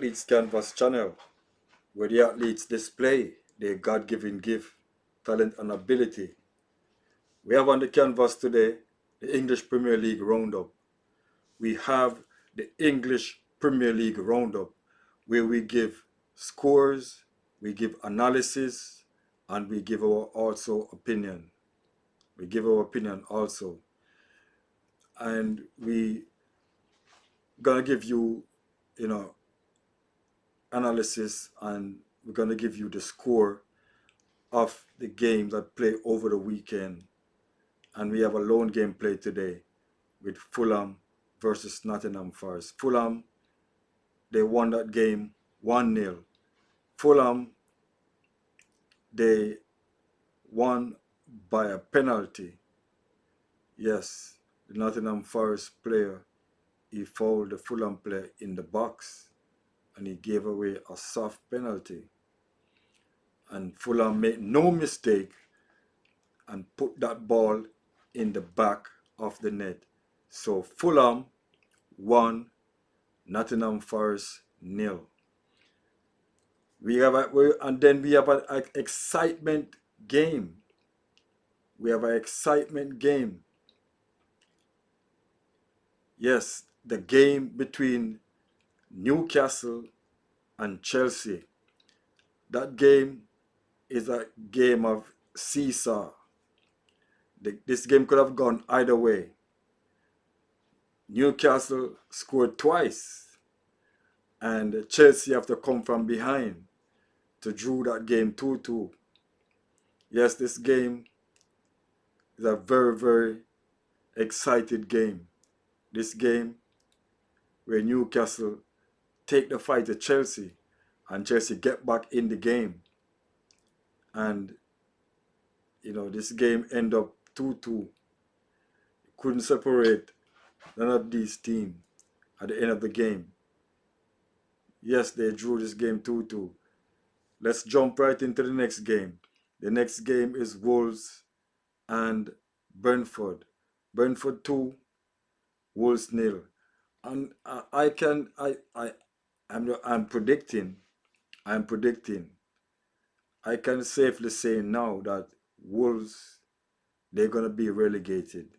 Athletes Canvas channel, where the athletes display their God-given gift, talent, and ability. We have on the canvas today the English Premier League Roundup. We have the English Premier League Roundup, where we give scores, we give analysis, and we give our also opinion. We give our opinion also. And we gonna give you, analysis, and we're gonna give you the score of the game that played over the weekend. And we have a lone game play today with Fulham versus Nottingham Forest. Fulham, they won that game 1-0. Fulham, they won by a penalty. Yes, the Nottingham Forest player, he fouled the Fulham player in the box and he gave away a soft penalty. And Fulham made no mistake and put that ball in the back of the net. So Fulham won, Nottingham Forest 0. And then we have an excitement game. We have an excitement game. Yes, the game between Newcastle and Chelsea. That game is a game of seesaw. This game could have gone either way. Newcastle scored twice, and Chelsea have to come from behind to draw that game 2-2. Yes, this game is a very, very excited game. This game where Newcastle take the fight to Chelsea and Chelsea get back in the game. And, this game end up 2-2. Couldn't separate none of these teams at the end of the game. Yes, they drew this game 2-2. Let's jump right into the next game. The next game is Wolves and Brentford. Brentford 2, Wolves 0. And I'm predicting, I can safely say now that Wolves, they're going to be relegated.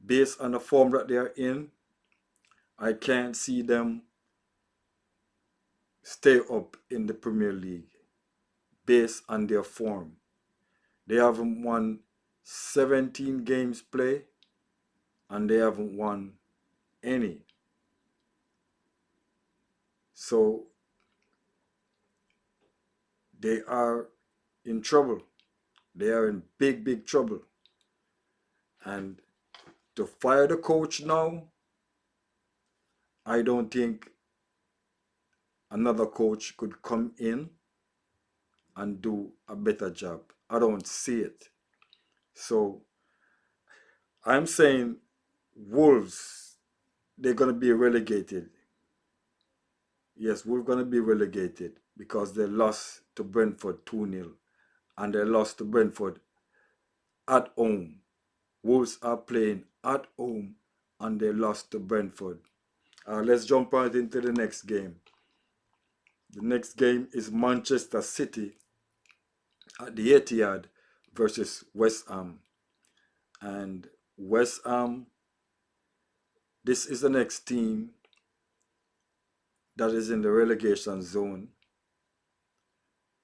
Based on the form that they are in, I can't see them stay up in the Premier League based on their form. They haven't won 17 games play and they haven't won any. So they are in trouble. They are in big, big trouble. And to fire the coach now, I don't think another coach could come in and do a better job. I don't see it. So I'm saying Wolves, they're going to be relegated. Yes, Wolves going to be relegated because they lost to Brentford 2-0 and they lost to Brentford at home. Wolves are playing at home and they lost to Brentford. Let's jump right into the next game. The next game is Manchester City at the Etihad versus West Ham. And West Ham, this is the next team that is in the relegation zone.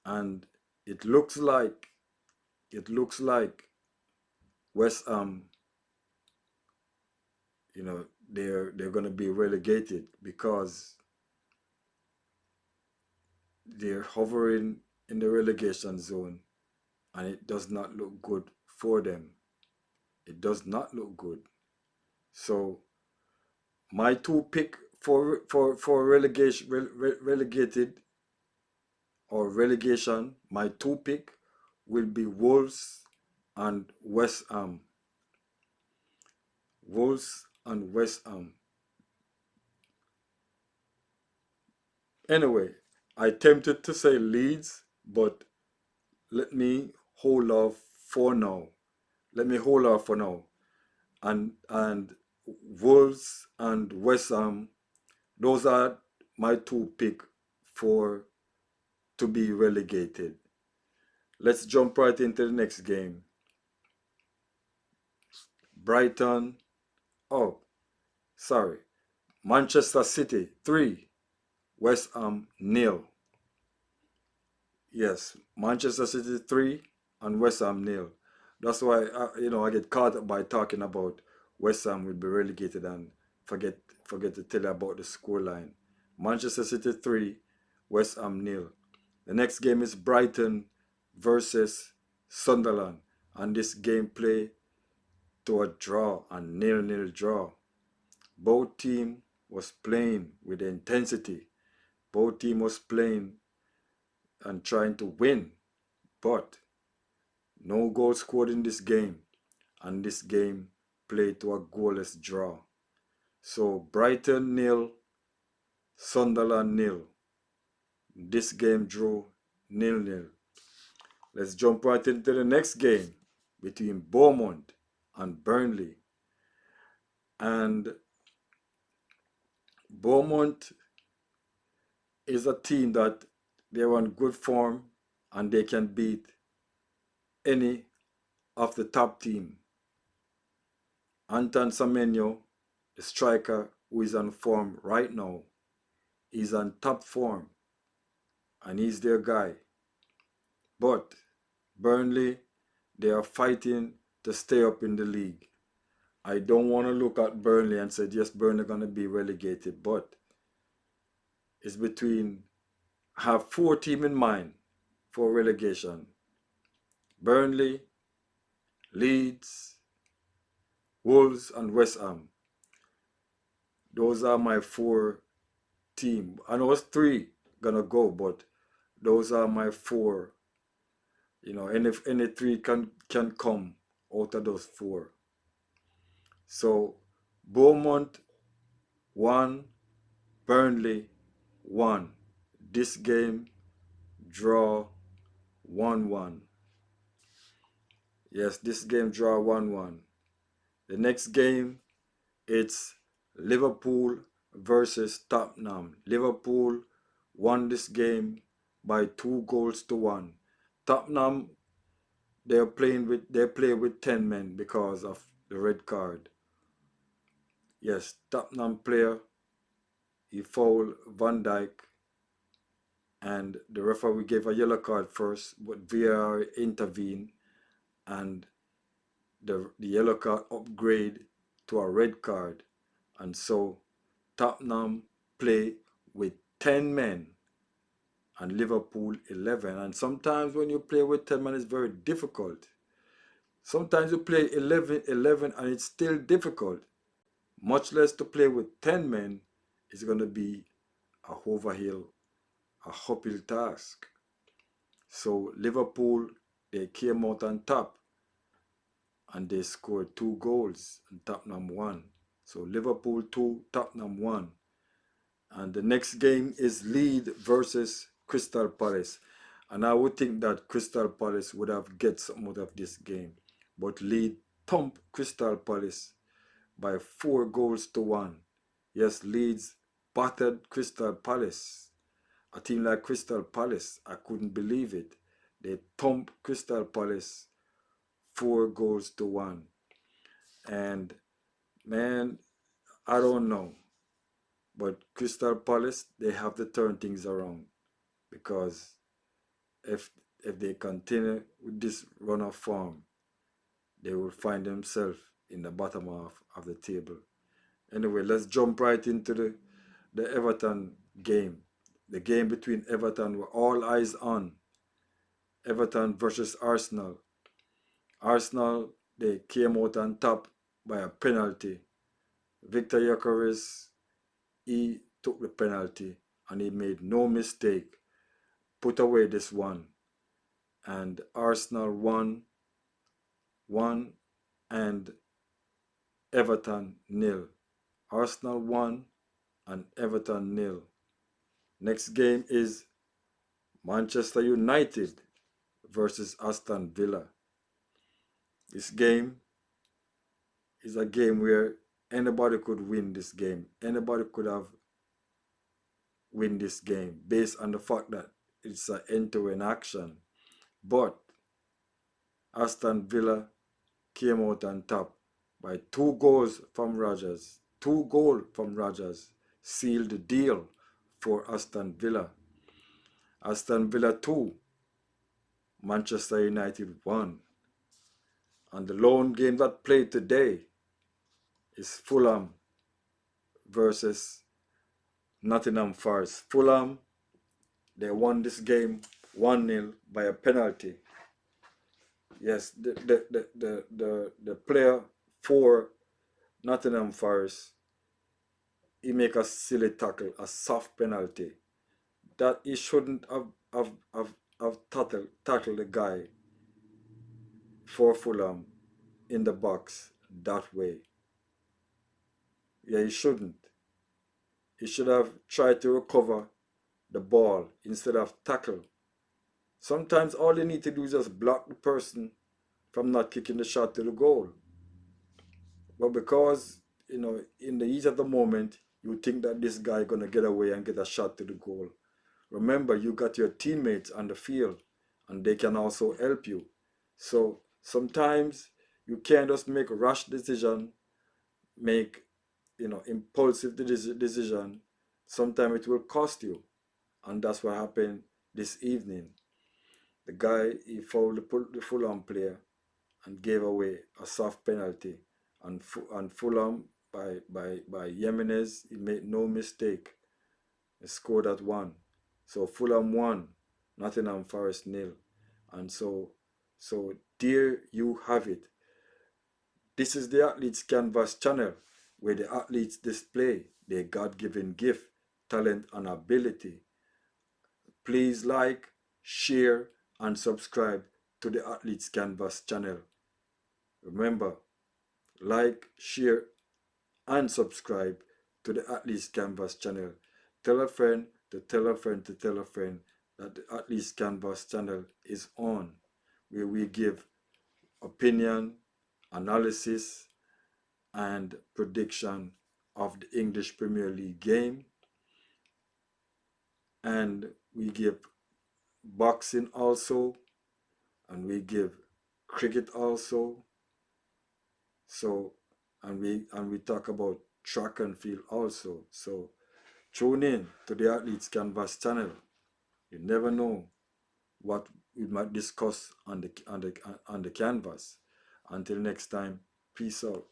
And it looks like West Ham, they're going to be relegated because they're hovering in the relegation zone and it does not look good for them. It does not look good. So my two pick for relegated or relegation, my two pick will be Wolves and West Ham. Wolves and West Ham. Anyway, I tempted to say Leeds, but let me hold off for now. And Wolves and West Ham, those are my two pick for to be relegated. Let's jump right into the next game. Brighton, oh, sorry. Manchester City 3, West Ham nil. Yes, Manchester City 3 and West Ham nil. That's why I get caught up by talking about West Ham will be relegated and forget forget to tell you about the scoreline. Manchester City 3, West Ham nil. The next game is Brighton versus Sunderland, and this game play to a draw, a nil-nil draw. Both team was playing with intensity. Both team was playing and trying to win, but no goal scored in this game, and this game played to a goalless draw. So Brighton nil, Sunderland nil. This game drew nil-nil. Let's jump right into the next game between Bournemouth and Burnley. And Bournemouth is a team that they're on good form and they can beat any of the top team. Anton Semenyo, the striker who is on form right now, is on top form and he's their guy. But Burnley, they are fighting to stay up in the league. I don't want to look at Burnley and say, yes, Burnley going to be relegated, but it's between, I have four teams in mind for relegation. Burnley, Leeds, Wolves, and West Ham. Those are my four teams. I know it's three gonna go, but those are my four. And if any three can come out of those four. So Bournemouth 1, Burnley 1. This game draw 1-1. Yes, this game draw 1-1. The next game, it's Liverpool versus Tottenham. Liverpool won this game by 2-1. Tottenham, they play with 10 men because of the red card. Yes, Tottenham player, he fouled Van Dijk, and the referee gave a yellow card first, but VAR intervened and the yellow card upgrade to a red card. And so Tottenham play with 10 men and Liverpool 11. And sometimes when you play with 10 men, it's very difficult. Sometimes you play 11 and it's still difficult. Much less to play with 10 men is going to be a uphill task. So Liverpool, they came out on top and they scored 2 goals and Tottenham won. So Liverpool 2, Tottenham 1. And the next game is Leeds versus Crystal Palace. And I would think that Crystal Palace would have get something out of this game. But Leeds thumped Crystal Palace by 4-1. Yes, Leeds battered Crystal Palace. A team like Crystal Palace, I couldn't believe it. They thumped Crystal Palace 4-1. And man, I don't know. But Crystal Palace, they have to turn things around, because if they continue with this run of form, they will find themselves in the bottom half of the table. Anyway, let's jump right into the Everton game. The game between Everton were all eyes on. Everton versus Arsenal. Arsenal, they came out on top by a penalty. Victor Gyökeres, he took the penalty and he made no mistake, put away this one, and Arsenal won and Everton nil. Arsenal 1 and Everton nil. Next game is Manchester United versus Aston Villa. This game is a game where anybody could win this game. Anybody could have win this game based on the fact that it's an end-to-end action. But Aston Villa came out on top by 2 goals from Rodgers. 2 goals from Rodgers sealed the deal for Aston Villa. Aston Villa 2, Manchester United 1. And the lone game that played today is Fulham versus Nottingham Forest. Fulham, they won this game 1-0 by a penalty. Yes, the player for Nottingham Forest, he make a silly tackle, a soft penalty, that he shouldn't have tackled the guy for Fulham in the box that way. Yeah, he shouldn't. He should have tried to recover the ball instead of tackle. Sometimes all you need to do is just block the person from not kicking the shot to the goal. But because, in the heat of the moment, you think that this guy gonna get away and get a shot to the goal. Remember, you got your teammates on the field and they can also help you. So sometimes you can't just make a rash decision, make impulsive decision. Sometimes it will cost you. And that's what happened this evening. The guy, he fouled the Fulham player and gave away a soft penalty. And Fulham, by Jimenez, he made no mistake. He scored at 1. So Fulham 1, Nottingham Forest 0. And so there you have it. This is the Athletes Canvas channel, where the athletes display their God-given gift, talent, and ability. Please like, share, and subscribe to the Athletes Canvas channel. Remember, like, share, and subscribe to the Athletes Canvas channel. Tell a friend to tell a friend to tell a friend that the Athletes Canvas channel is on, where we give opinion, analysis, and prediction of the English Premier League game. And we give boxing also, and we give cricket also. So, and we talk about track and field also. So tune in to the Athletes Canvas channel. You never know what we might discuss on the canvas. Until next time, peace out.